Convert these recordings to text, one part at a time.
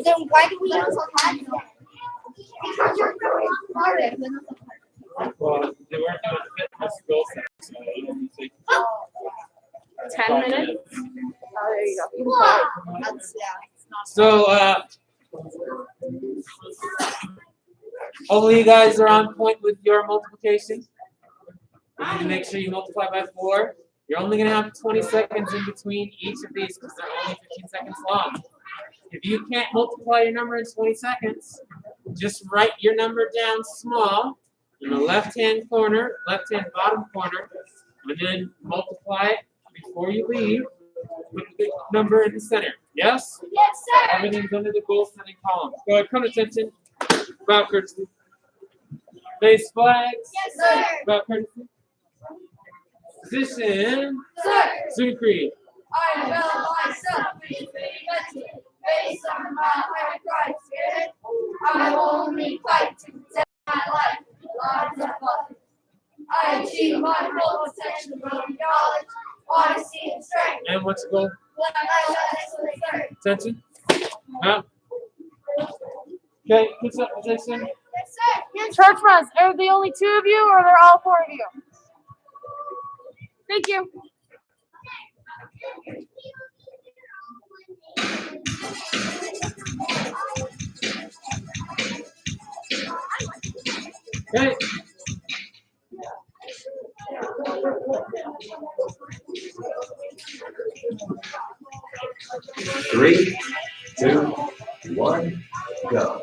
Then why do we also have that? Well, they weren't doing fitness goal set, so it only takes 10 minutes. Oh, there you go. That's, yeah. So, hopefully you guys are on point with your multiplication. You need to make sure you multiply by 4. You're only going to have 20 seconds in between each of these because they're only 15 seconds long. If you can't multiply your number in 20 seconds, just write your number down small in the left-hand corner, left-hand bottom corner, and then multiply it before you leave with the number in the center. Yes? Yes, sir. Everything's under the goal setting column. Go ahead, come to attention. Bow courtesy. Face flags. Yes, sir. Bow courtesy. Position. Sir. Student creed. I develop myself based on my high Christ spirit. I will only fight to protect my life. Lives of others. I achieve my full potential from knowledge, honesty, and strength. And what's the goal? When I excellent third. Attention. Now. Okay, push up position. Yes, sir. Church runs. Are there only 2 of you, or are there all 4 of you? Thank you. Okay. Three, 2, 1, go.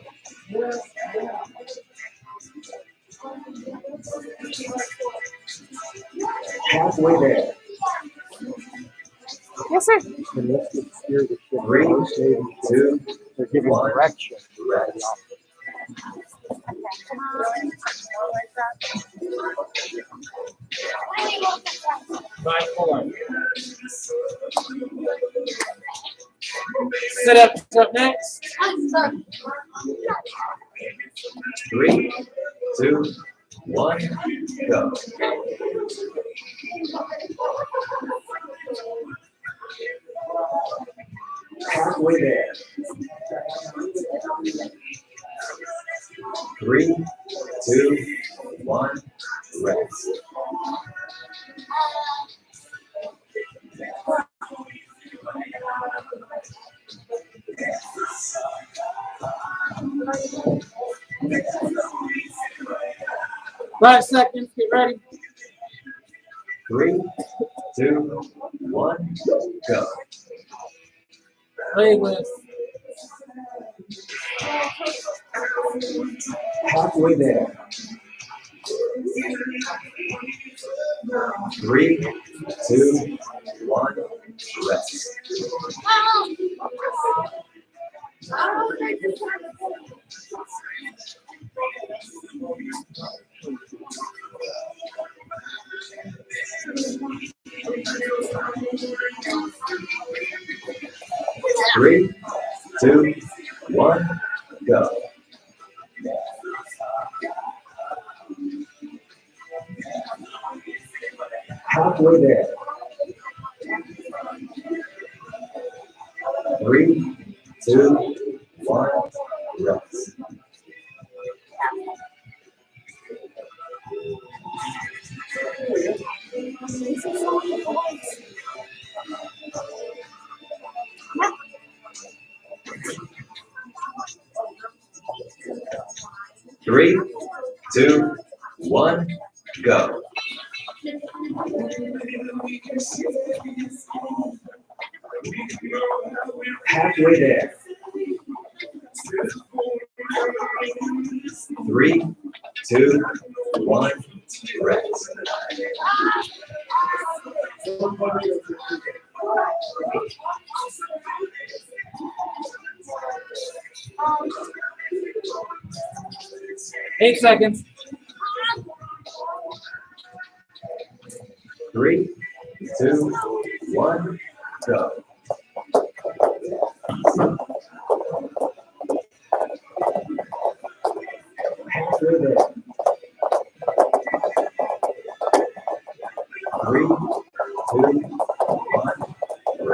Halfway there. Yes, sir. Three, 2, They're giving 1. direction. Rest. By 4. Sit up next. Three, 2, 1, go. Halfway there. 3, 2, 1, rest. Five seconds. Get ready. 3, 2, 1, go. Play with. Halfway there. 3, 2, 1, rest. Three, 2, 1, go. Halfway there. 3, 2, 1, rest. Three, 2, 1, go. Halfway there. 3, 2, 1, rest. Eight seconds. 3, 2, 1, go. Halfway there. 3, 2, 1,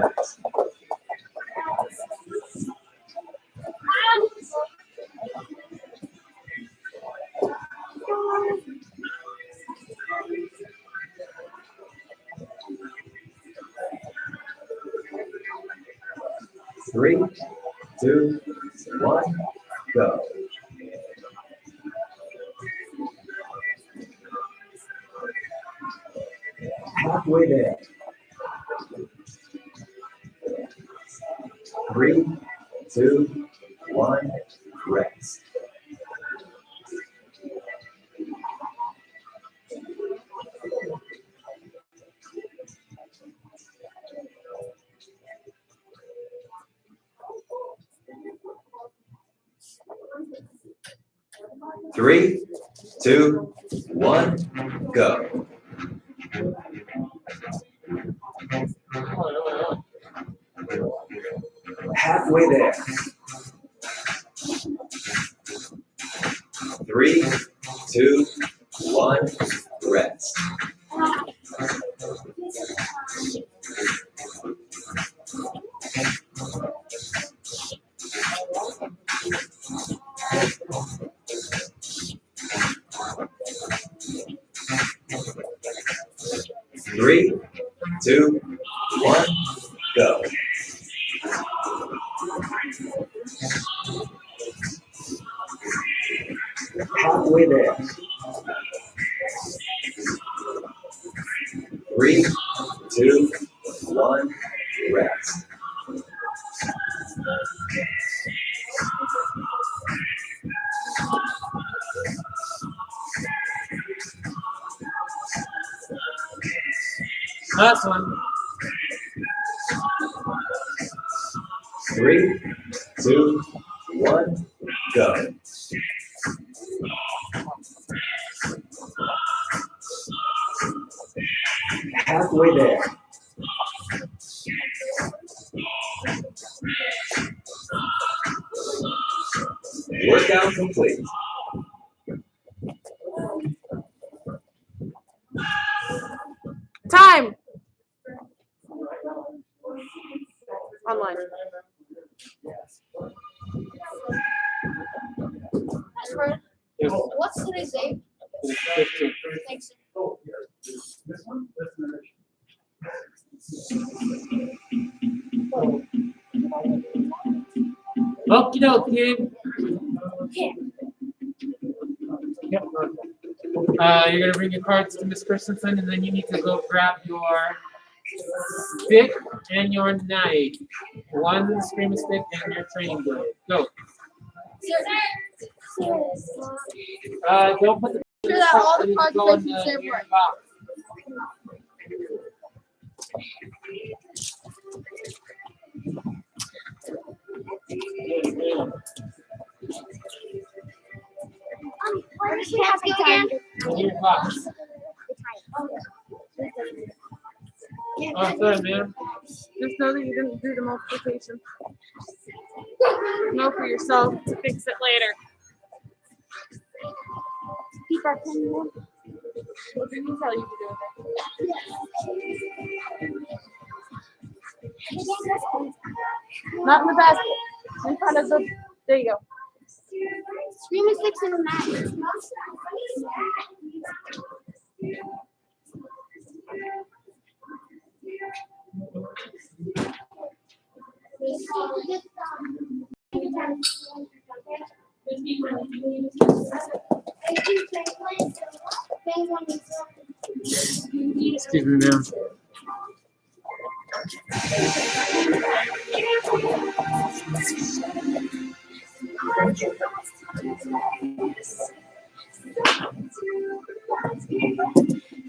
Three, two, one, go. Halfway there. Three, two, one, rest. Three, two, one, go. Halfway there. Three, two, one, rest. Three, two, one, go. Halfway there. Three, two, one, rest. Last one. Three, two, one, go. Halfway there. Workout complete. Time. Online. Yes, What's today's date? it's 15. Thanks. Okie dokie. Yep. You're gonna bring your cards to Miss Christensen, and then you need to go grab your stick and your knife. One screaming stick and your training blade. Go. Don't put the Sure that all the cards go in face the same your way. box. Where does she have to go again? In your box. Oh, sorry, man. Just know that you didn't do the multiplication. Know for yourself to fix it later. Keep our pen warm. What did you tell you to do with it? Not in the basket. In front of the. There you go. Screaming sticks in a mat. Excuse me, ma'am.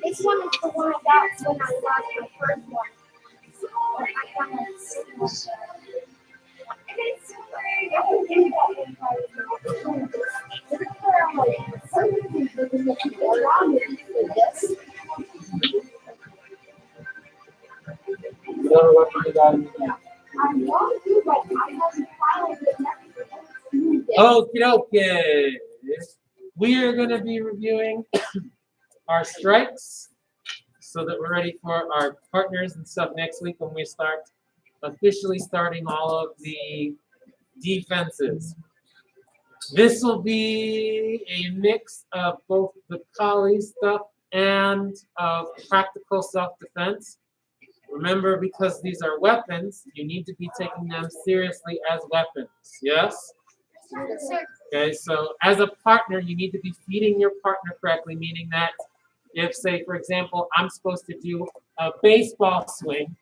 This one is the one I got when I got my first one. I got it. You don't know what you got in the box. Okie dokie. We are going to be reviewing our strikes so that we're ready for our partners and stuff next week when we start officially starting all of the defenses. This will be a mix of both the Kali stuff and of practical self-defense. Remember, because these are weapons, you need to be taking them seriously as weapons. Yes? Yes, sir. Okay, so as a partner, you need to be feeding your partner correctly, meaning that if, say, for example, I'm supposed to do a baseball swing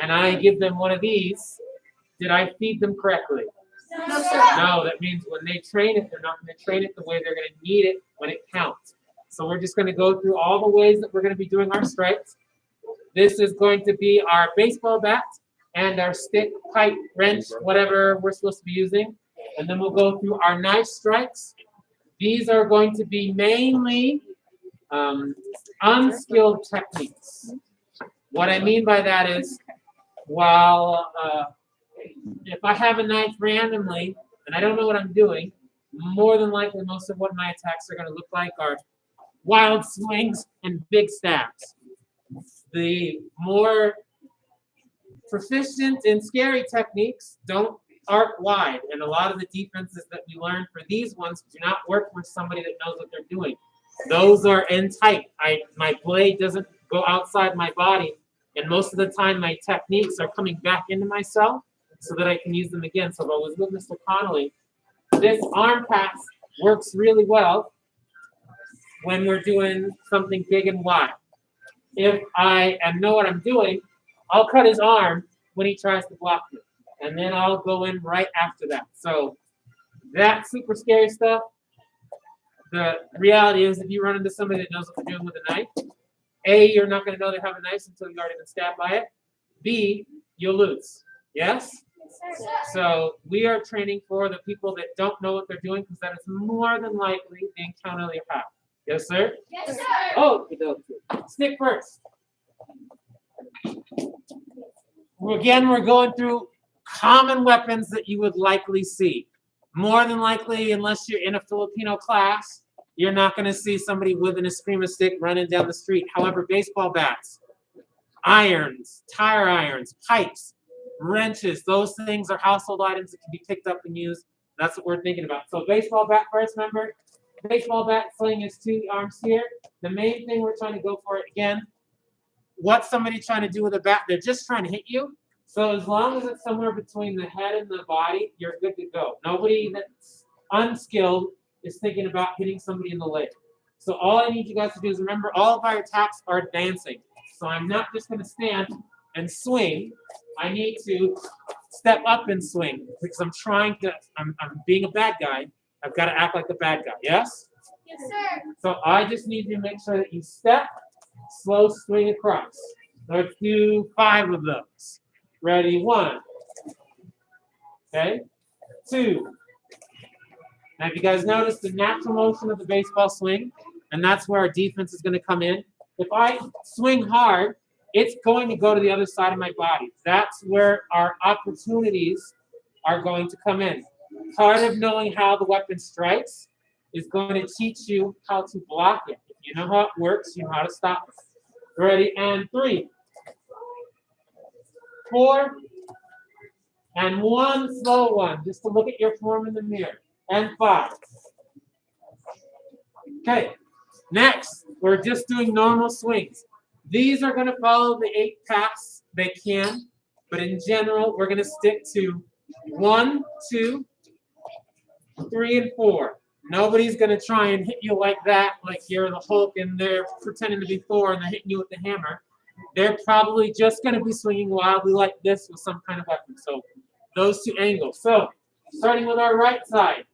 and I give them one of these, did I feed them correctly? No, sir. No, that means when they train it, they're not going to train it the way they're going to need it when it counts. So we're just going to go through all the ways that we're going to be doing our strikes. This is going to be our baseball bat and our stick, pipe, wrench, whatever we're supposed to be using. And then we'll go through our knife strikes. These are going to be mainly unskilled techniques. What I mean by that is, while if I have a knife randomly and I don't know what I'm doing, more than likely most of what my attacks are going to look like are wild swings and big stabs. The more proficient and scary techniques don't arc wide, and a lot of the defenses that we learn for these ones do not work with somebody that knows what they're doing. Those are in tight. My blade doesn't go outside my body, and most of the time my techniques are coming back into myself so that I can use them again. So if I was with Mr. Connolly, this arm pass works really well when we're doing something big and wide. If I know what I'm doing, I'll cut his arm when he tries to block me. And then I'll go in right after that. So that super scary stuff, the reality is if you run into somebody that knows what they're doing with a knife, A, you're not going to know they have a knife until you've already been stabbed by it. B, you'll lose. Yes? Yes, sir. So we are training for the people that don't know what they're doing because that is more than likely the encounter they have. Yes, sir? Yes, sir. Oh, stick first. Again, we're going through common weapons that you would likely see. More than likely, unless you're in a Filipino class, you're not going to see somebody with an Eskrima stick running down the street. However, baseball bats, irons, tire irons, pipes, wrenches, those things are household items that can be picked up and used. That's what we're thinking about. So baseball bat first, remember? Baseball bat sling is 2 arms here. The main thing we're trying to go for, again, what's somebody trying to do with a bat? They're just trying to hit you. So as long as it's somewhere between the head and the body, you're good to go. Nobody that's unskilled is thinking about hitting somebody in the leg. So all I need you guys to do is remember all of our attacks are advancing. So I'm not just going to stand and swing. I need to step up and swing because I'm being a bad guy. I've got to act like the bad guy. Yes? Yes, sir. So I just need you to make sure that you step, slow swing across. Let's do 5 of those. Ready? 1. Okay. 2. Now, if you guys notice the natural motion of the baseball swing, and that's where our defense is going to come in. If I swing hard, it's going to go to the other side of my body. That's where our opportunities are going to come in. Part of knowing how the weapon strikes is going to teach you how to block it. If you know how it works, you know how to stop it. Ready? And 3. 4. And 1 slow one, just to look at your form in the mirror. And 5. Okay. Next, we're just doing normal swings. These are going to follow the 8 paths they can, but in general, we're going to stick to 1, 2, 3, and 4. Nobody's going to try and hit you like that, like you're the Hulk and they're pretending to be Thor and they're hitting you with the hammer. They're probably just going to be swinging wildly like this with some kind of weapon. So those 2 angles. So starting with our right side,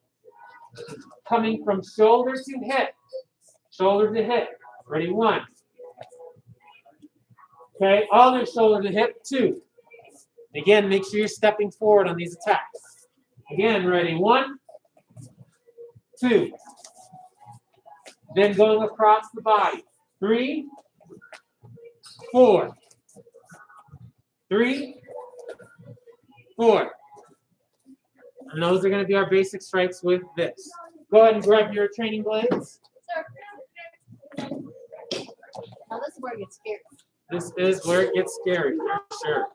coming from shoulder to hip. Shoulder to hip. Ready? 1. Okay, other shoulder to hip. 2. Again, make sure you're stepping forward on these attacks. Again, ready? 1, 2. Then going across the body. 3, 4. 3, 4. And those are going to be our basic strikes with this. Go ahead and grab your training blades. Sir. Now this is where it gets scary. This is where it gets scary. For Sure.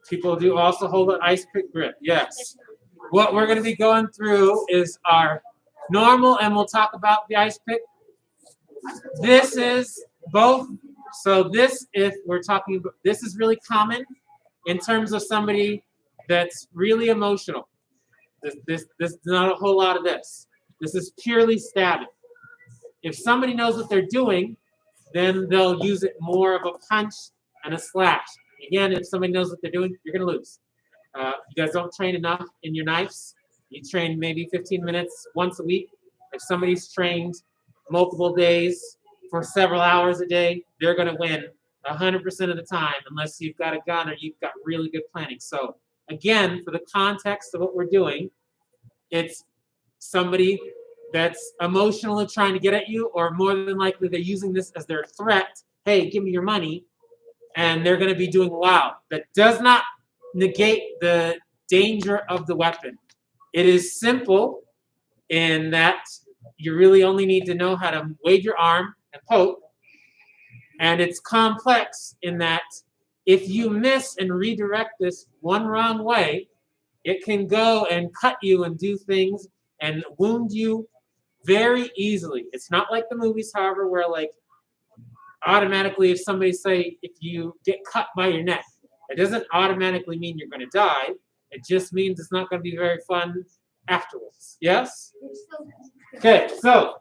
People do also hold an ice pick grip. Yes. What we're going to be going through is our normal, and we'll talk about the ice pick. This is both. So this, if we're talking about, this is really common in terms of somebody that's really emotional. This is not a whole lot of this. This is purely stabbing. If somebody knows what they're doing, then they'll use it more of a punch and a slash. Again, if somebody knows what they're doing, you're going to lose. You guys don't train enough in your knives. You train maybe 15 minutes once a week. If somebody's trained multiple days for several hours a day, they're going to win 100% of the time unless you've got a gun or you've got really good planning. So again, for the context of what we're doing, it's somebody that's emotionally trying to get at you, or more than likely they're using this as their threat. Hey, give me your money. And they're going to be doing loud. That does not negate the danger of the weapon. It is simple in that you really only need to know how to wave your arm and poke. And it's complex in that if you miss and redirect this one wrong way, it can go and cut you and do things and wound you very easily. It's not like the movies, however, where like automatically if somebody say if you get cut by your neck, it doesn't automatically mean you're going to die. It just means it's not going to be very fun afterwards. Yes? Okay, so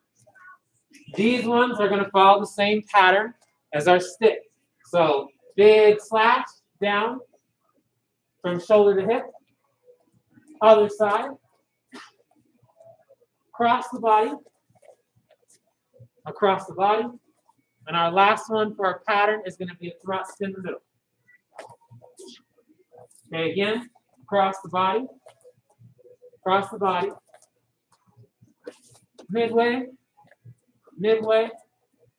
these ones are going to follow the same pattern as our stick. So big slash down from shoulder to hip. Other side. Across the body. Across the body. And our last one for our pattern is going to be a thrust in the middle. Okay, again, across the body, midway,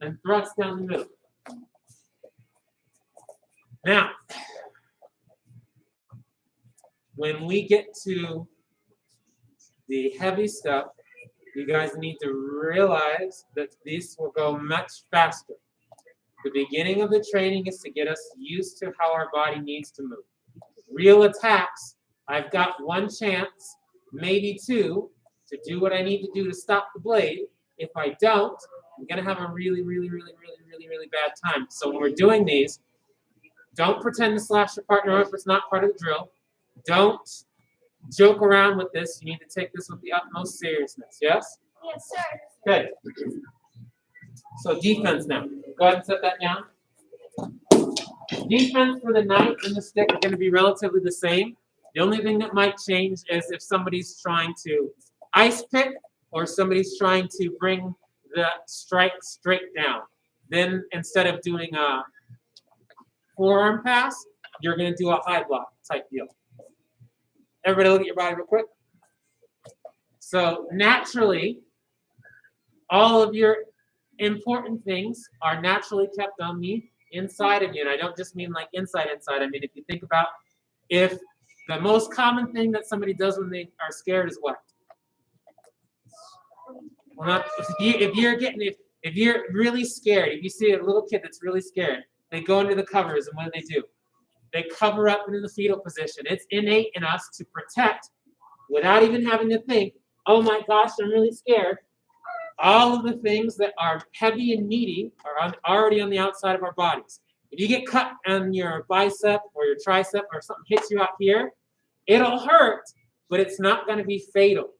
and thrust down the middle. Now, when we get to the heavy stuff, you guys need to realize that this will go much faster. The beginning of the training is to get us used to how our body needs to move. Real attacks, I've got one chance, maybe two, to do what I need to do to stop the blade. If I don't, I'm going to have a really bad time. So when we're doing these, don't pretend to slash your partner if it's not part of the drill. Don't joke around with this. You need to take this with the utmost seriousness. Yes? Yes, sir. Okay. So defense now. Go ahead and set that down. Defense for the knife and the stick are going to be relatively the same. The only thing that might change is if somebody's trying to ice pick or somebody's trying to bring the strike straight down. Then instead of doing a forearm pass, you're going to do a high block type deal. Everybody look at your body real quick. So naturally, all of your important things are naturally kept on the inside of you. And I don't just mean like inside. I mean, if you think about if the most common thing that somebody does when they are scared is what? Well, not, if you're really scared, if you see a little kid that's really scared, they go into the covers, and what do? They cover up into the fetal position. It's innate in us to protect without even having to think, oh my gosh, I'm really scared. All of the things that are heavy and meaty are already on the outside of our bodies. If you get cut on your bicep or your tricep or something hits you out here, it'll hurt, but it's not going to be fatal.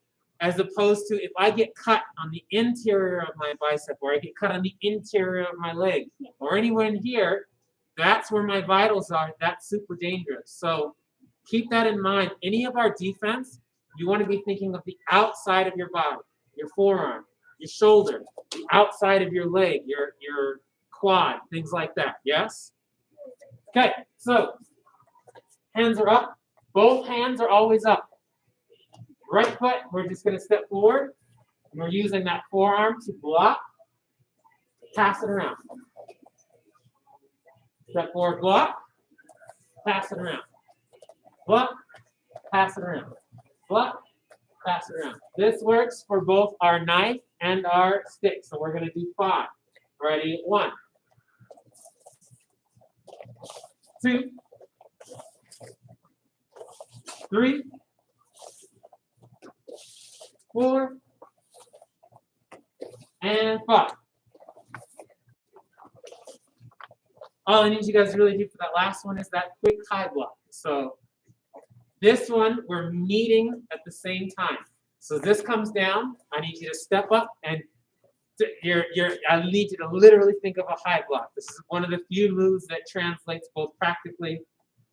As opposed to if I get cut on the interior of my bicep or I get cut on the interior of my leg or anywhere in here, that's where my vitals are. That's super dangerous. So keep that in mind. Any of our defense, you want to be thinking of the outside of your body, your forearm, your shoulder, the outside of your leg, your quad, things like that. Yes? Okay, so hands are up. Both hands are always up. Right foot, we're just going to step forward. And we're using that forearm to block. Pass it around. Step forward, block. Pass it around. Block. Pass it around. Block. Pass it around. This works for both our knife and our stick. So we're going to do 5. Ready? 1. 2, 3, 4, and 5. All I need you guys to really do for that last one is that quick high block. So this one, we're meeting at the same time. So this comes down. I need you to step up and I need you to literally think of a high block. This is one of the few moves that translates both practically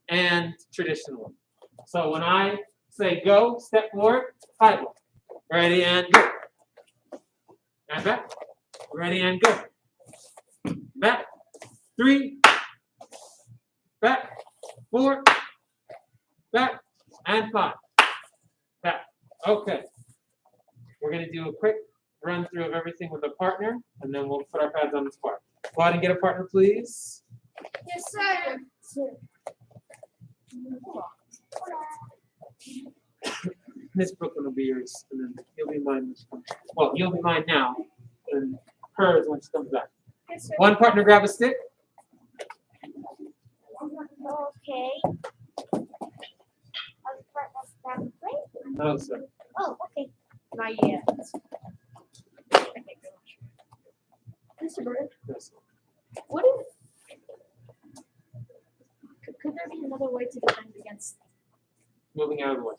and traditionally. So when I say go, step forward, high block. Ready and go. And back. Ready and go. Back. 3. Back. 4. Back. And 5. Back. Okay. We're going to do a quick run through of everything with a partner, and then we'll put our pads on the spark. Go ahead and get a partner, please. Yes, sir. Miss Brooklyn will be yours, and then you'll be mine when she comes. Well, you'll be mine now, and hers when she comes back. Yes, sir. One partner, grab a stick. Okay. No, sir. Oh, okay. Not yet. Mr. Bird, Yes. what if could there be another way to defend against? Moving out of the way.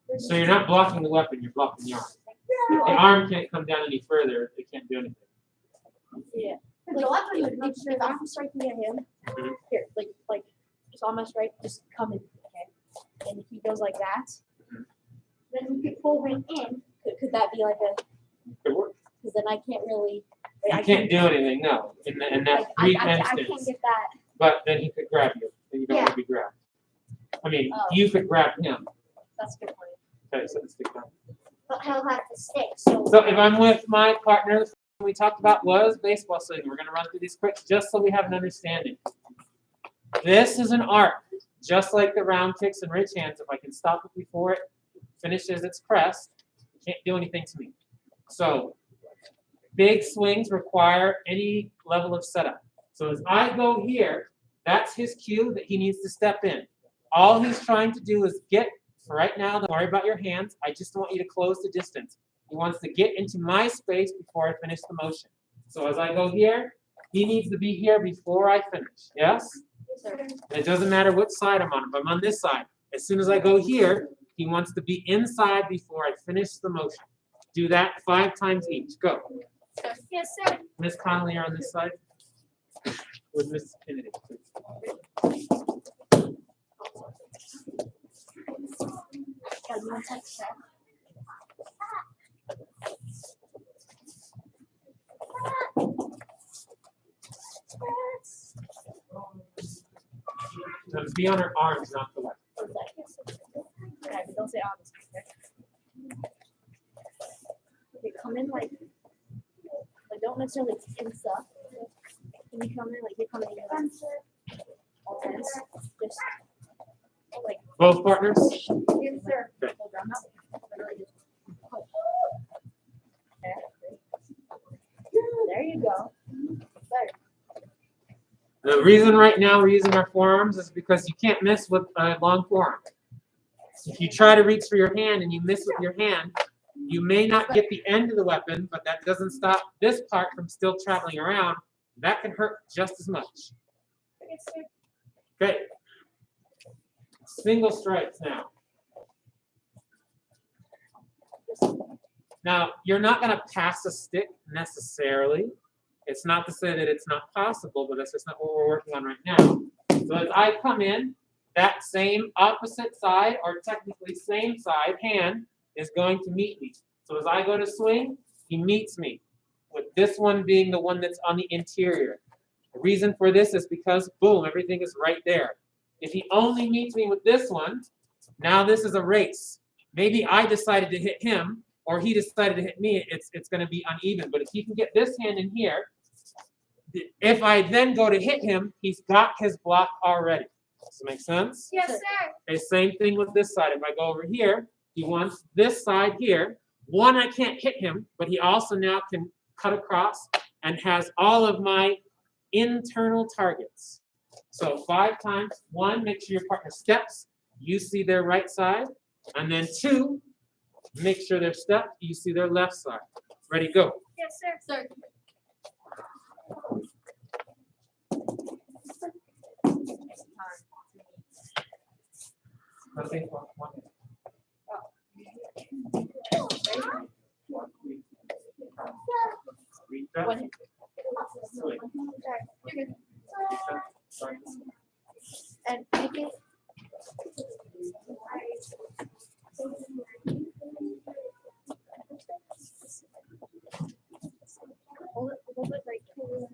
There's So you're not blocking the weapon, you're blocking the arm. If the arm can't come down any further, it can't do anything. Yeah. Like, if I'm striking at him, Mhm. here, like, so I'm gonna strike, just come in, okay? And if he goes like that, Mhm. then you could pull him in. Could that be like a? Good work. Because then I can't really. You can't do anything, no, in that Like, brief I can't instance. get that. But then he could grab you, and you don't want to be grabbed. I mean, Oh. you could grab him. That's a good point. Okay, so let's stick down. But he'll have to stick. So. So if I'm with my partner, the first thing we talked about was baseball swing. We're gonna run through these quick just so we have an understanding. This is an arc, just like the round kicks and ridge hands. If I can stop it before it finishes its crest, it can't do anything to me. So big swings require any level of setup. So as I go here, that's his cue that he needs to step in. All he's trying to do is get, for right now, don't worry about your hands. I just want you to close the distance. He wants to get into my space before I finish the motion. So as I go here, he needs to be here before I finish. Yes? Yes, sir. And it doesn't matter what side I'm on. If I'm on this side, as soon as I go here, he wants to be inside before I finish the motion. Do that 5 times each. Go. Yes, sir. Miss Connolly, you're on this side. With Miss Kennedy. Got one touch that. Now, be on her arms, not the left. Yeah, but don't say honest. Okay, come in like don't necessarily tense up. When you come in, like you're coming in like all tense. Just like Both partners? yes, sir. Okay. Hold on, not literally just push. Okay. There you go. Better. The reason right now we're using our forearms is because you can't miss with a long forearm. If you try to reach for your hand and you miss with your hand, you may not get the end of the weapon, but that doesn't stop this part from still traveling around. That can hurt just as much. Yes, sir. Okay. Single strikes now. Now, you're not going to pass a stick necessarily. It's not to say that it's not possible, but that's just not what we're working on right now. So as I come in, that same opposite side, or technically same side, hand is going to meet me. So as I go to swing, he meets me, with this one being the one that's on the interior. The reason for this is because, boom, everything is right there. If he only meets me with this one, now this is a race. Maybe I decided to hit him, or he decided to hit me, it's going to be uneven. But if he can get this hand in here, if I then go to hit him, he's got his block already. Does that make sense? Yes, sir. Okay, same thing with this side. If I go over here, he wants this side here. One, I can't hit him, but he also now can cut across and has all of my internal targets. So 5 times. 1, make sure your partner steps. You see their right side. And then 2, make sure they're stepped. You see their left side. Ready, go. Yes, sir. Sir. Nothing. Reach up. One. Swing. You're good. Sorry. And take it. Hold it right here.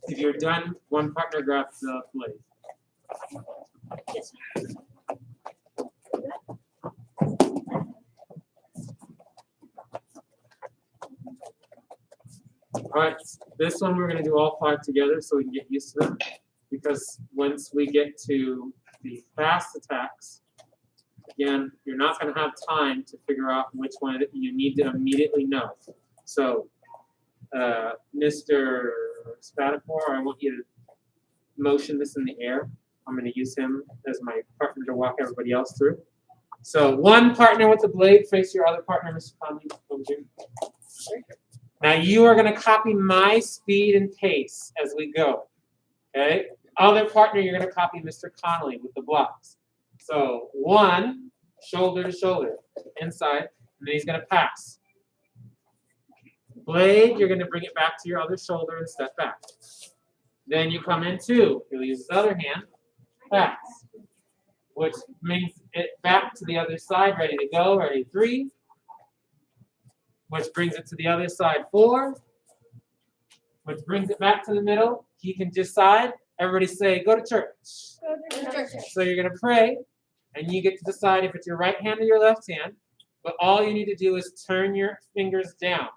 If you're done, one partner grabs the blade. Yes. All right, this one we're going to do all 5 together so we can get used to them. Because once we get to the fast attacks, again, you're not going to have time to figure out which one you need to immediately know. So, Mr. Spatafor, I want you to motion this in the air. I'm going to use him as my partner to walk everybody else through. So, one partner with the blade, face your other partner, Mr. Conley. Over here. Now you are going to copy my speed and pace as we go. Okay? Other partner, you're going to copy Mr. Connolly with the blocks. So 1, shoulder to shoulder, inside, and then he's going to pass. Blade, you're going to bring it back to your other shoulder and step back. Then you come in 2. He'll use his other hand, pass. Which brings it back to the other side, ready to go, ready, 3. Which brings it to the other side, 4. Which brings it back to the middle. He can decide. Everybody say, go to church. So you're going to pray, and you get to decide if it's your right hand or your left hand. But all you need to do is turn your fingers down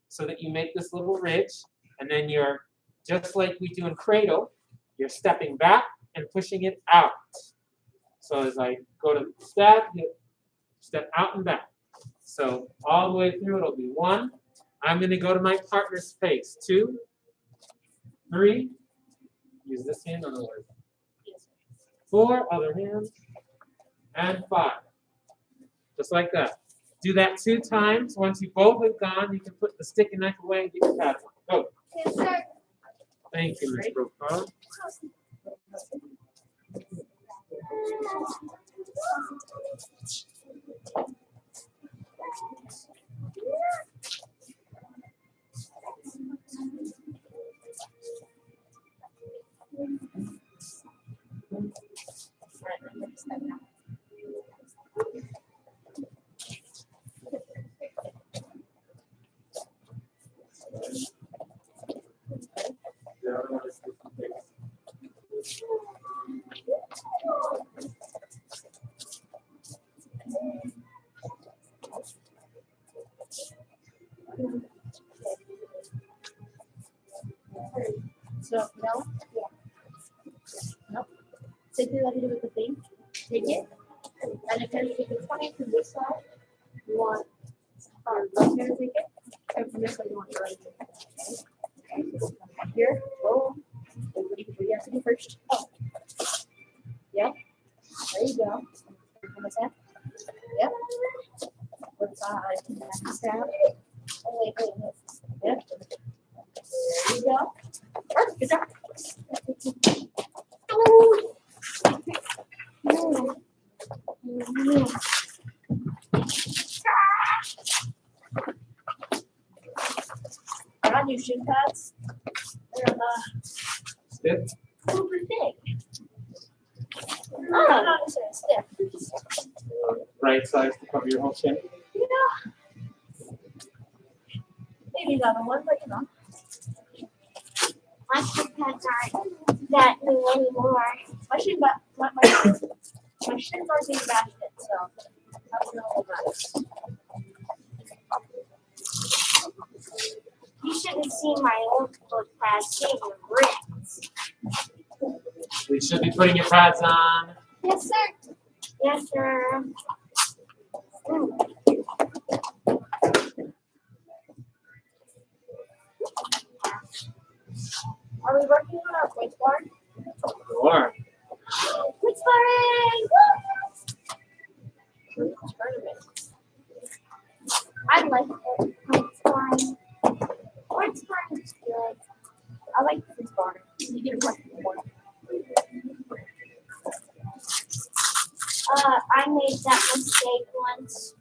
so that you make this little ridge. And then you're, just like we do in cradle, you're stepping back and pushing it out. So as I go to step, you step out and back. So all the way through, it'll be 1. I'm going to go to my partner's face. 2, 3. Use this hand on the word. 4, other hand. And 5. Just like that. Do that 2 times. Once you both have gone, you can put the stick and knife away and get your pad on. Go. Yes, sir. Thank you, Ms. Brokaw. So now, no. Take it a little bit of thing. Take it. And if you can come to this side, you want left hand to take it. And from this side, you want your right hand. Okay. Here, go. What do you have to do first? Oh. Yep. There you go. From this hand. Yep. What side? Stab. Oh, wait. Yep. There you go. Perfect. Good job. Oh. I got new shin pads. Stiff. super thick. Oh. Not necessarily stiff. Right size to cover your whole chin. Yeah. Maybe the other one, but you know. My shin pads aren't that new anymore. My shins aren't being bashed in, so that's really nice. You should have seen my old foot pads. They were ripped. You should be putting your pads on. Yes, sir. Yes, sir. Ooh. Are we working on our points bar? Or Points barring! Tournament. I like it. It's fine. It's fine. It's good. I like this bar. You get a question for it. I made that mistake once.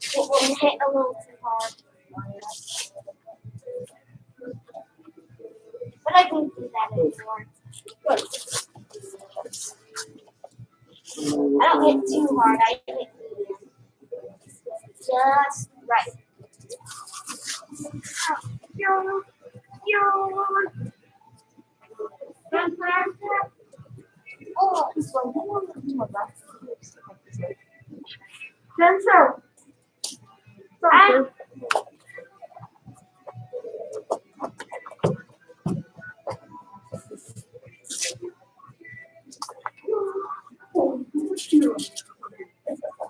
It will hit a little too hard. But I don't do that anymore. Good. I don't hit too hard. I hit medium. Just right. Oh, this one. Spencer. I-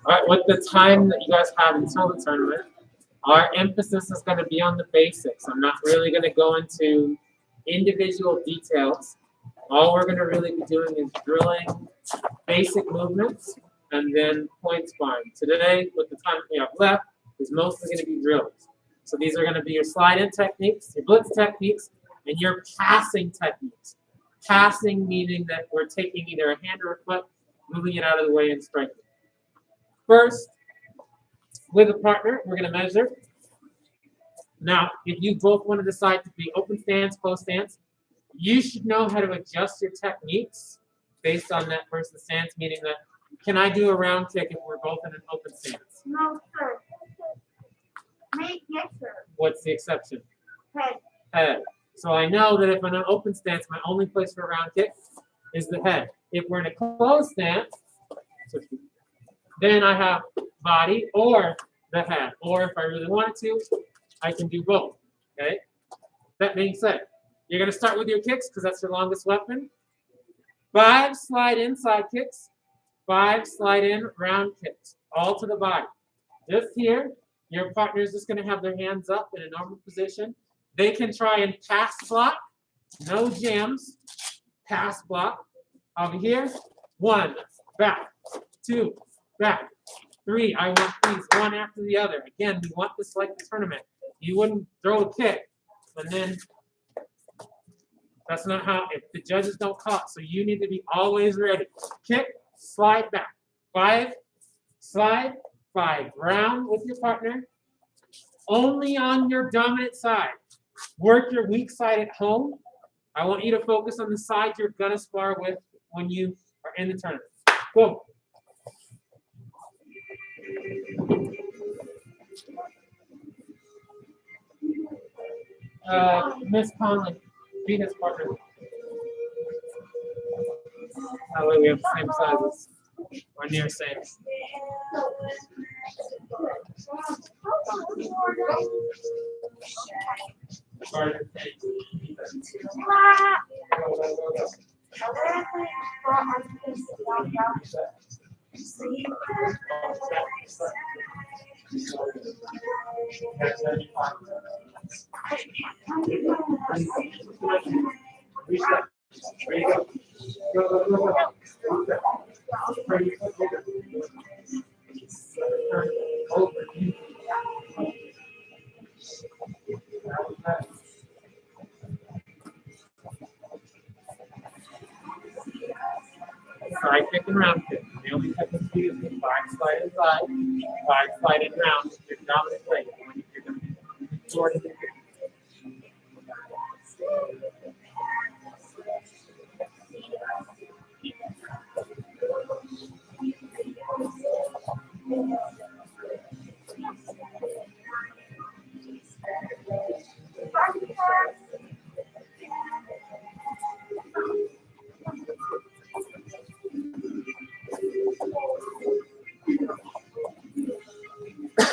all right, with the time that you guys have until the tournament, our emphasis is going to be on the basics. I'm not really going to go into individual details. All we're going to really be doing is drilling basic movements and then point sparring. Today, with the time we have left, is mostly going to be drills. So these are going to be your slide-in techniques, your blitz techniques, and your passing techniques. Passing meaning that we're taking either a hand or a foot, moving it out of the way and striking. First, with a partner, we're going to measure. Now, if you both want to decide to be open stance, closed stance, you should know how to adjust your techniques based on that person's stance, meaning that, can I do a round kick if we're both in an open stance? No, sir. Yes, sir. What's the exception? Head. Head. So I know that if I'm in an open stance, my only place for a round kick is the head. If we're in a closed stance, then I have body or the head. Or if I really wanted to, I can do both. Okay? That being said, you're going to start with your kicks because that's your longest weapon. 5 slide in side kicks, 5 slide in round kicks, all to the body. Just here, your partner is just going to have their hands up in a normal position. They can try and pass block, no jams, pass block. Over here, 1, back, 2, back, 3. I want these one after the other. Again, we want this like the tournament. You wouldn't throw a kick, and then that's not how, if the judges don't call it. So you need to be always ready. Kick, slide back. 5, slide, 5. Round with your partner. Only on your dominant side. Work your weak side at home. I want you to focus on the side you're going to spar with when you are in the tournament. Go. Miss Conley, be his partner. That way we have the same sizes. Or near same. Side kick and round kick. The only technique to use is 5 slide inside, 5 slide in round. Your dominant leg. When you're going to be short of the kick.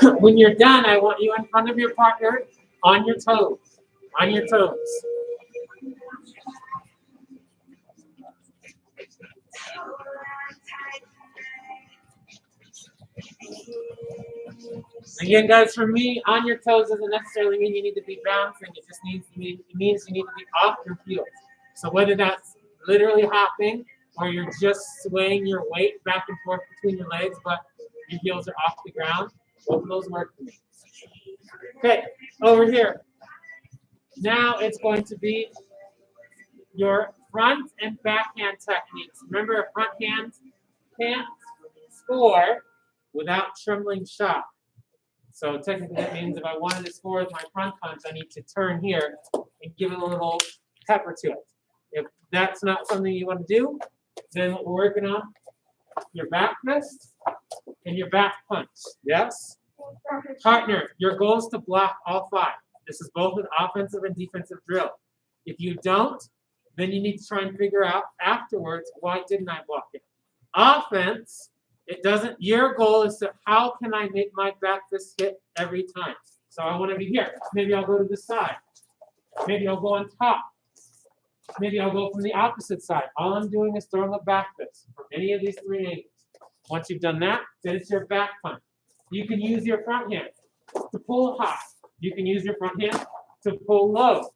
When you're done, I want you in front of your partner on your toes. On your toes. Again, guys, for me, on your toes doesn't necessarily mean you need to be bouncing. It just means you need to be off your heels. So whether that's literally hopping or you're just swaying your weight back and forth between your legs, but your heels are off the ground, both of those work for me. Okay, over here. Now it's going to be your front and backhand techniques. Remember, a front hand can't score without trembling shot. So technically that means if I wanted to score with my front punch, I need to turn here and give it a little pepper to it. If that's not something you want to do, then what we're working on, your back fist and your back punch. Yes? Partner, your goal is to block all 5. This is both an offensive and defensive drill. If you don't, then you need to try and figure out afterwards, why didn't I block it? Offense, it doesn't, your goal is to, how can I make my back fist hit every time? So I want to be here. Maybe I'll go to the side. Maybe I'll go on top. Maybe I'll go from the opposite side. All I'm doing is throwing a back fist from any of these 3 angles. Once you've done that, then it's your back punch. You can use your front hand to pull high. You can use your front hand to pull low.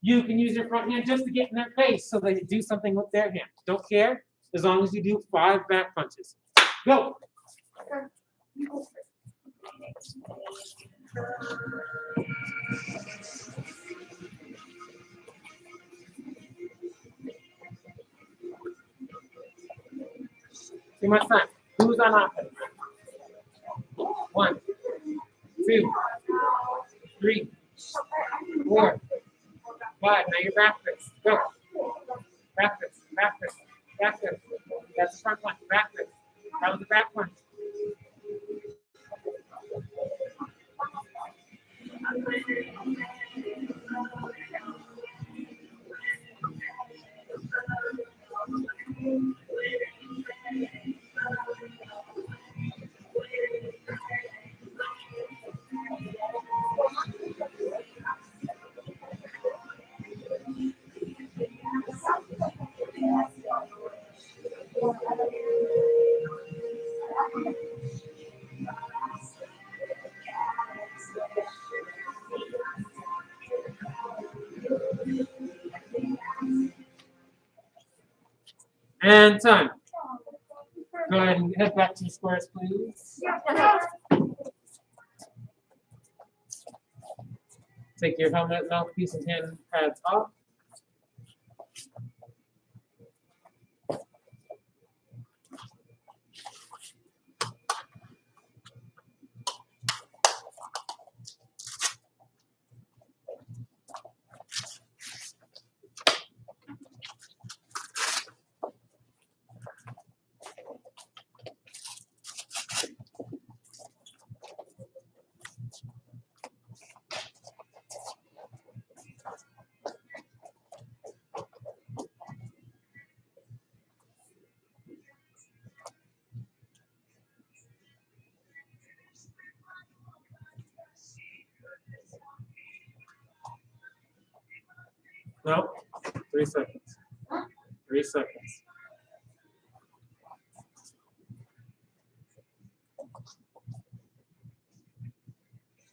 You can use your front hand just to get in their face so they do something with their hand. Don't care, as long as you do 5 back punches. Go. Too much time. Who's on offense? 1, 2, 3, 4, 5. Now your back fist. Go. Back fist. Back fist. Back fist. That's the front punch. Back fist. That was the back punch. And time. Go ahead and head back to your squares, please. Take your helmet, mouthpiece, and hand pads off. No, 3 seconds. 3 seconds.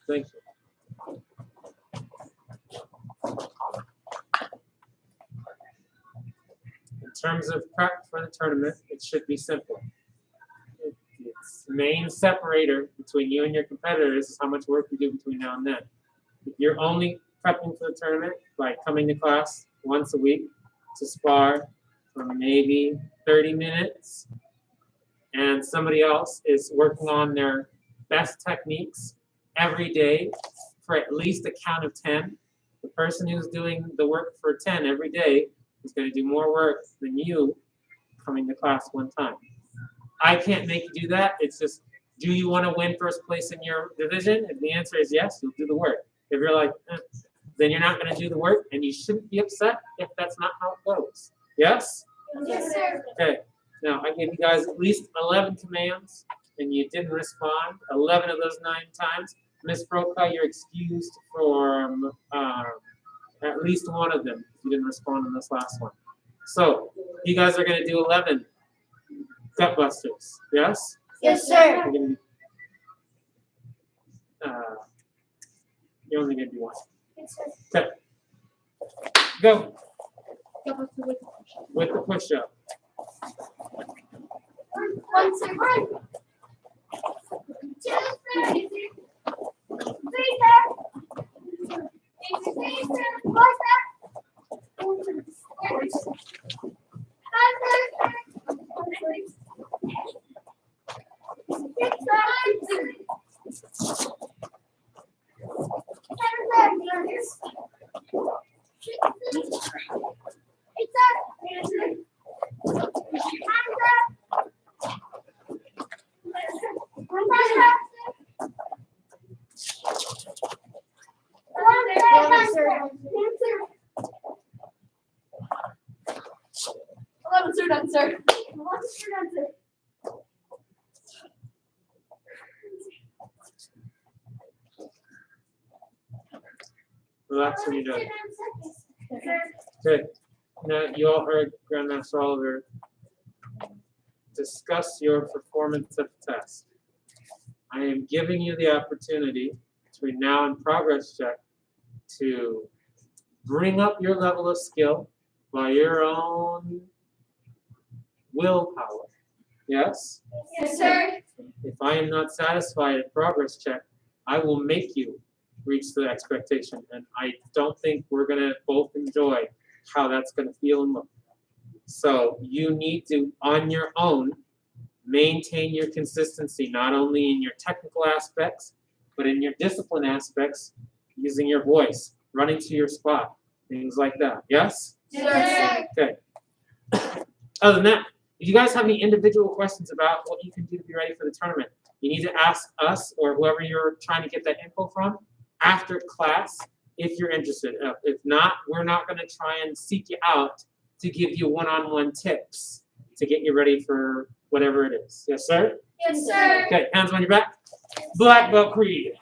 Thank you. In terms of prep for the tournament, it should be simple. Its main separator between you and your competitors is how much work you do between now and then. If you're only prepping for the tournament by coming to class once a week to spar for maybe 30 minutes, and somebody else is working on their best techniques every day for at least a count of 10, the person who's doing the work for 10 every day is going to do more work than you coming to class one time. I can't make you do that. It's just, do you want to win first place in your division? If the answer is yes, you'll do the work. If you're like, then you're not going to do the work, and you shouldn't be upset if that's not how it goes. Yes? Yes, sir. Okay. Now, I gave you guys at least 11 commands. and you didn't respond 11 of those 9 times, Miss Brokaw, you're excused from at least one of them. You didn't respond on this last one. So you guys are going to do 11 gut busters. Yes? Yes, sir. You're only going to do one. Okay. Go with the push-up. 1, 2, 1. 2, 3, 3, sir. 3, sir. 4, sir. 5, sir. 6, sir. 11, sir, done, sir. Relax when you're done. Okay. Now, you all heard Grandmaster Oliver discuss your performance at the test. I am giving you the opportunity between now and progress check to bring up your level of skill by your own willpower. Yes? Yes, sir. If I am not satisfied at progress check, I will make you reach the expectation. And I don't think we're going to both enjoy how that's going to feel and look. So you need to, on your own, maintain your consistency, not only in your technical aspects, but in your discipline aspects, using your voice, running to your spot, things like that. Yes? Yes, sir. Okay. Other than that, if you guys have any individual questions about what you can do to be ready for the tournament, you need to ask us or whoever you're trying to get that info from after class if you're interested. If not, we're not going to try and seek you out to give you one-on-one tips to get you ready for whatever it is. Yes, sir? Yes, sir. Okay, hands on your back. Black belt creed.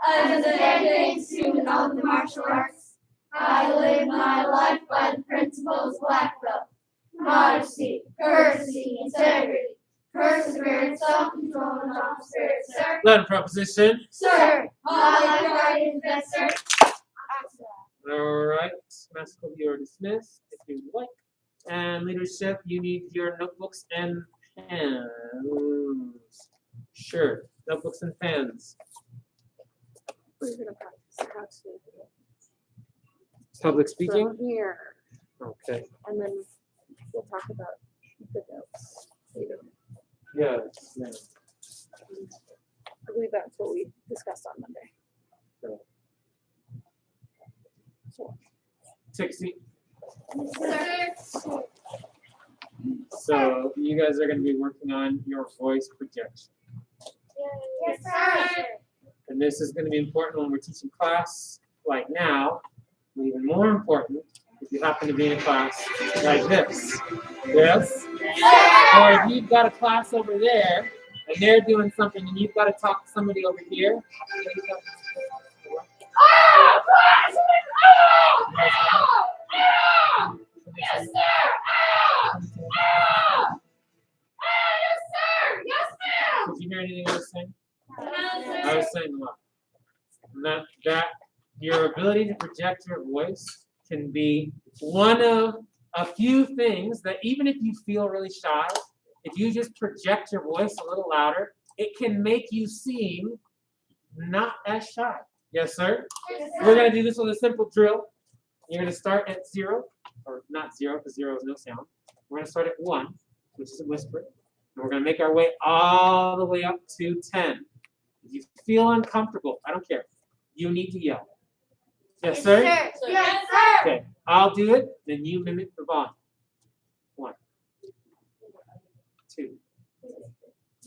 As a dedicated student of the martial arts, I live my life by the principles of black belt. Modesty, courtesy, integrity, perseverance, self-control, and top spirit, sir. Latin proposition. Sir, my life right is best, sir. All right, Master, you are dismissed if you like. And leadership, you need your notebooks and pens. Sure, notebooks and pens. We're gonna practice how to Public speaking? from here, Okay. and then we'll talk about the notes later. Yes, ma'am. I believe that's what we discussed on Monday. Sure. So, 60. Sir. So you guys are going to be working on your voice projection. Yes, sir. And this is going to be important when we're teaching class like now, but even more important if you happen to be in a class like this. Yes? Or if you've got a class over there and they're doing something and you've got to talk to somebody over here. Yes, sir. Yes, sir. Yes, ma'am. Did you hear anything I was saying? No, I was saying what? That your ability to project your voice can be one of a few things that even if you feel really shy, if you just project your voice a little louder, it can make you seem not as shy. Yes, sir? Yes, We're going to do this with a simple drill. You're going to start at 0, or not 0, because 0 is no sound. We're going to start at 1, which is a whisper. And we're going to make our way all the way up to 10. If you feel uncomfortable, I don't care. You need to yell. Yes, sir? Yes, sir. Okay, I'll do it, then you mimic the volume. 1, 2,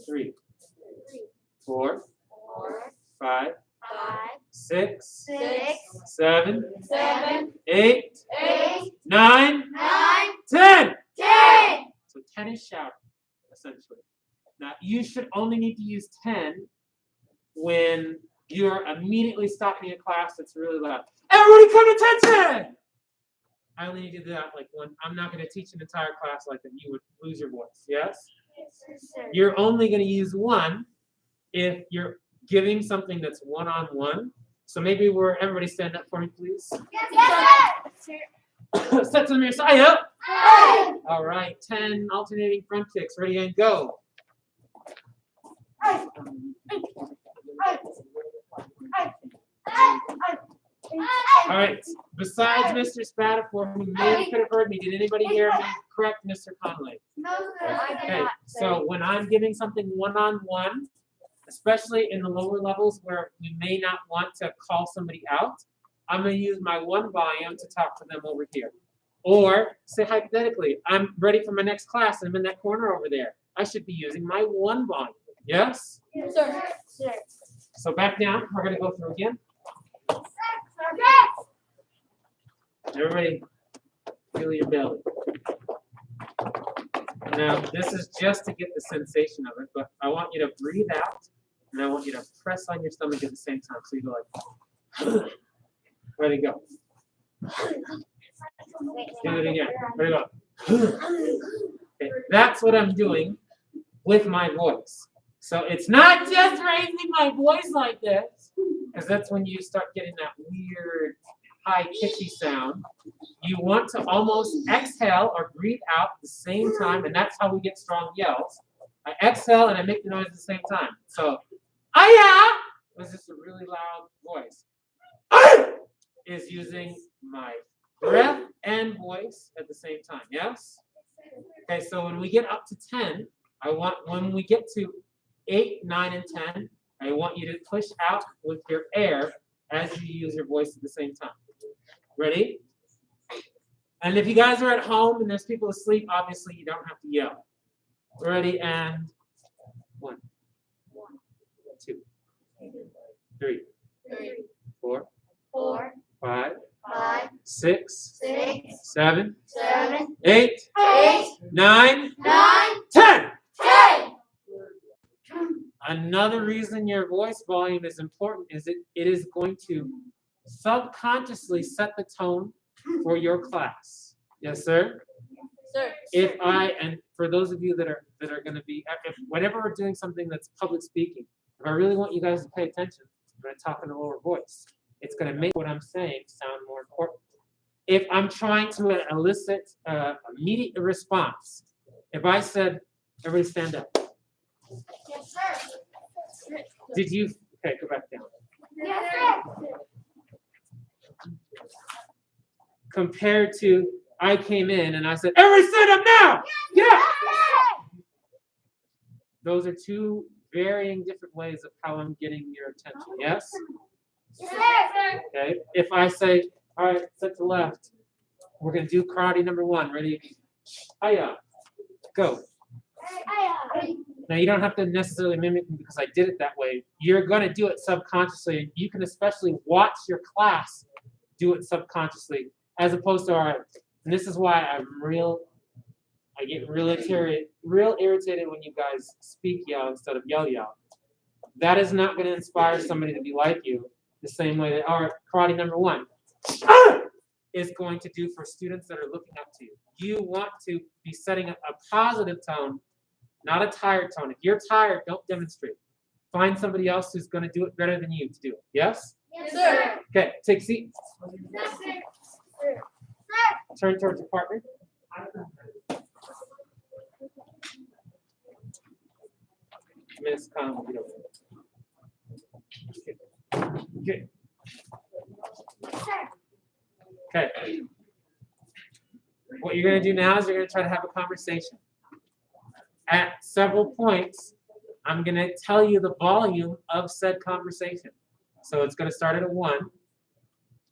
3, 4, 5, 6, 7, 7, 8, 8, 9, 9, 10. 10. So 10 is shouting, essentially. Not you should only need to use 10 when you're immediately stopping a class that's really loud. Everybody come attention! I only need to do that like when I'm not going to teach an entire class like that. You would lose your voice, yes? You're only going to use 1 if you're giving something that's one-on-one. So maybe everybody stand up for me, please. Set to your side up. All right, 10 alternating front kicks. Ready and go. All right. Besides Mr. Spatafor, who maybe could have heard me, did anybody hear me correct, Mr. Conley? Okay. So when I'm giving something one-on-one, especially in the lower levels where we may not want to call somebody out, I'm going to use my 1 volume to talk to them over here. Or say hypothetically, I'm ready for my next class and I'm in that corner over there. I should be using my 1 volume. Yes? Yes, sir. So back down. We're going to go through again. Everybody feel your belly. Now, this is just to get the sensation of it, but I want you to breathe out and I want you to press on your stomach at the same time. So you go like, ready, go. Do it again. Ready, go. Okay, that's what I'm doing with my voice. So it's not just raising my voice like this, because that's when you start getting that weird high pitchy sound. You want to almost exhale or breathe out at the same time, and that's how we get strong yells. I exhale and I make the noise at the same time. So, "Aya" was just a really loud voice. Is using my breath and voice at the same time. Yes? Okay, so when we get up to 10, when we get to 8, 9, and 10, I want you to push out with your air as you use your voice at the same time. Ready? And if you guys are at home and there's people asleep, obviously you don't have to yell. Ready, and 1, 2, 3, 4, 5, 6, 7, 8, 9, 10. Another reason your voice volume is important is it is going to subconsciously set the tone for your class. Yes, sir? And for those of you that are going to be, whenever we're doing something that's public speaking, if I really want you guys to pay attention, I'm going to talk in a lower voice. It's going to make what I'm saying sound more important. If I'm trying to elicit immediate response, if I said, everybody stand up. Yes, sir. Did you, okay, go back down. Yes, sir. Compared to, I came in and I said, everybody stand up now! Get up! Those are 2 varying different ways of how I'm getting your attention, yes? Yes, sir. Okay, if I say, all right, set to left, we're going to do karate number 1. Ready? Hiya. Go. Now, you don't have to necessarily mimic me because I did it that way. You're going to do it subconsciously. You can especially watch your class do it subconsciously, as opposed to, all right, and this is why I get real irritated when you guys speak yell instead of yell. That is not going to inspire somebody to be like you the same way that, all right, karate number 1 is going to do for students that are looking up to you. You want to be setting a positive tone, not a tired tone. If you're tired, don't demonstrate. Find somebody else who's going to do it better than you to do it. Yes? Yes, sir. Okay, take a seat. Yes, sir. Turn towards your partner. Miss Conley, get over there. Okay. Okay. What you're going to do now is you're going to try to have a conversation. At several points, I'm going to tell you the volume of said conversation. So it's going to start at a 1,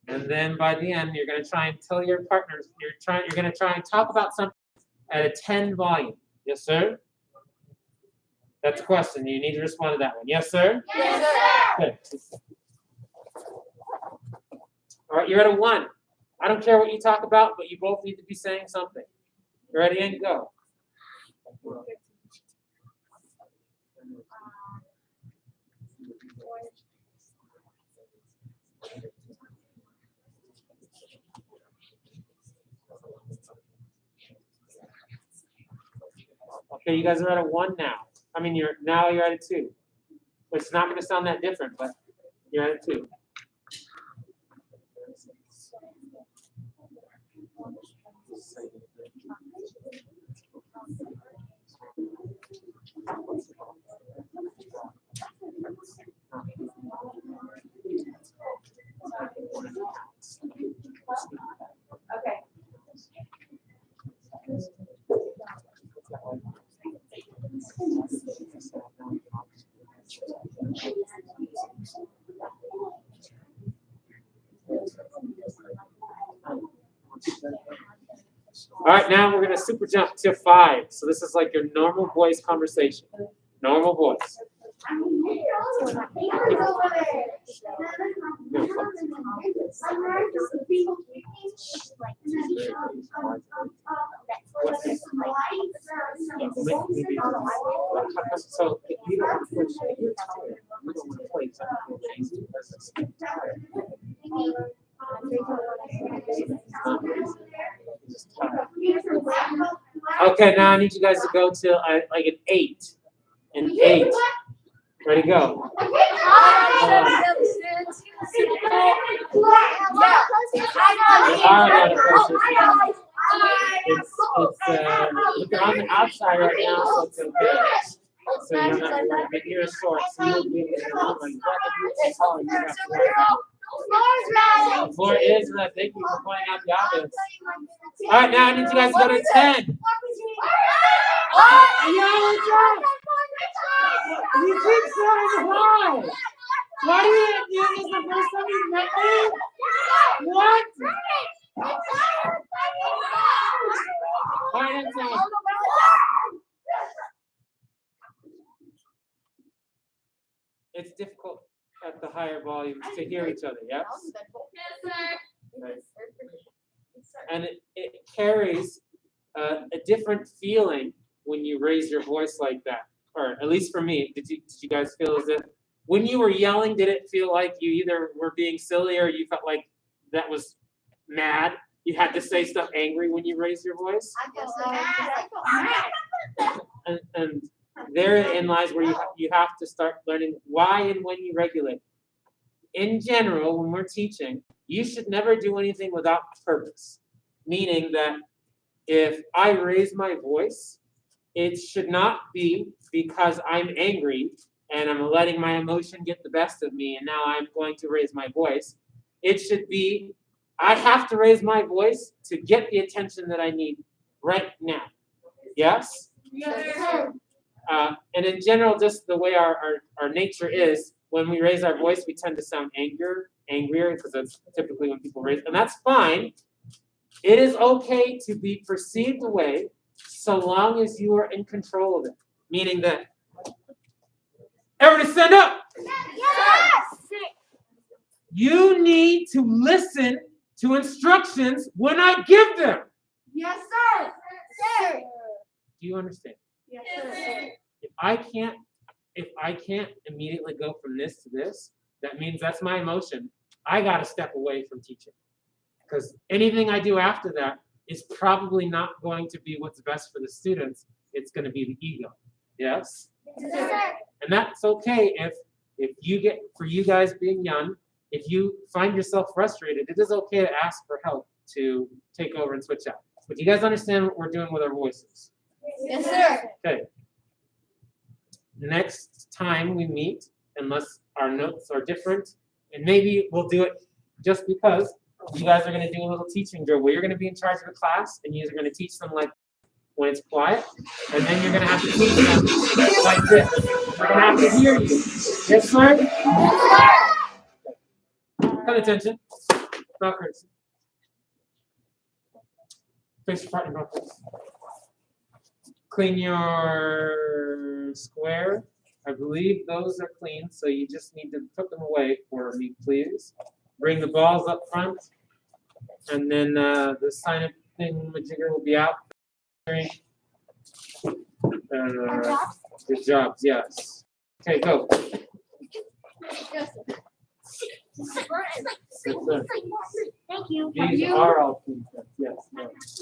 and then by the end, you're going to try and tell your partners, you're going to try and talk about something at a 10 volume. Yes, sir? That's a question. You need to respond to that one. Yes, sir? Yes, sir. Good. All right, you're at a 1. I don't care what you talk about, but you both need to be saying something. Ready and go. Okay, you guys are at a 1 now. I mean, you're at a 2. It's not going to sound that different, but you're at a 2. Okay. All right, now we're gonna super jump to 5. So this is like your normal voice conversation. Normal voice. So if you don't have to push, if you're tired, you don't want to play something crazy because it's tired. Okay, now I need you guys to go to like an 8. An 8. Ready, go. You're on the outside right now, so it's okay. So you're not going to get near a source. So you'll be able to hear like that. The floor is red. Thank you for pointing out the obvious. All right, now I need you guys to go to 10. You keep saying hi. Why do you this is the first time you've met me? What? All right, that's 10. It's difficult at the higher volumes to hear each other, yes? Right. And it carries a different feeling when you raise your voice like that. Or at least for me, did you guys feel as if when you were yelling, did it feel like you either were being silly or you felt like that was mad? You had to say stuff angry when you raised your voice? And therein lies where you have to start learning why and when you regulate. In general, when we're teaching, you should never do anything without purpose. Meaning that if I raise my voice, it should not be because I'm angry and I'm letting my emotion get the best of me and now I'm going to raise my voice. It should be, I have to raise my voice to get the attention that I need right now. Yes? Yes. And in general, just the way our nature is, when we raise our voice, we tend to sound angrier, because that's typically when people raise, and that's fine. It is okay to be perceived away so long as you are in control of it. Meaning that, everybody stand up! Yes! You need to listen to instructions when I give them. Yes, sir. Sir. Do you understand? Yes, sir. If I can't immediately go from this to this, that means that's my emotion. I got to step away from teaching. Because anything I do after that is probably not going to be what's best for the students. It's going to be the ego. Yes? Yes, sir. And that's okay if you get, for you guys being young, if you find yourself frustrated, it is okay to ask for help to take over and switch out. But you guys understand what we're doing with our voices? Yes, sir. Okay. Next time we meet, unless our notes are different, and maybe we'll do it just because you guys are going to do a little teaching drill where you're going to be in charge of the class and you're going to teach them like when it's quiet, and then you're going to have to teach them like this. They're going to have to hear you. Yes, sir? Yes, sir. Pay attention. Backwards. Face your partner backwards. Clean your square. I believe those are clean, so you just need to put them away for me, please. Bring the balls up front, and then the sign-up thingamajigger will be out. Good jobs, yes. Okay, go. Thank you. These are all clean sets, yes.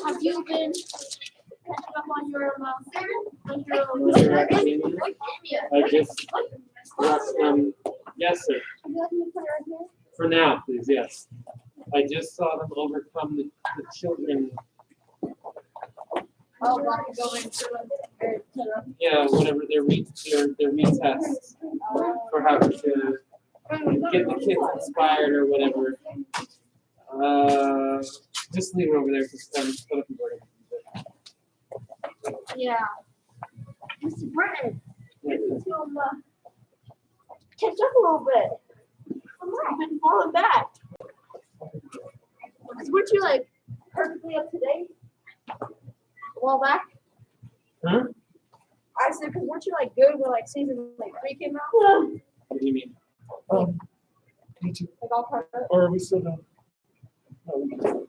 Have you been catching up on your Mr. Rakhshani, I just watched them. Yes, sir. For now, please, yes. I just saw them overcome the children. Oh, want to go into Yeah, whatever their retests for how to get the kids inspired or whatever. Just leave it over there because I'm still looking for it. Yeah. Mr. Brennan, maybe to catch up a little bit. I've been falling back. Because weren't you like perfectly up to date a while back? Huh? I said, because weren't you like good when like season like 3 came out? What do you mean? Like all caught up? Or are we still done? No, we can-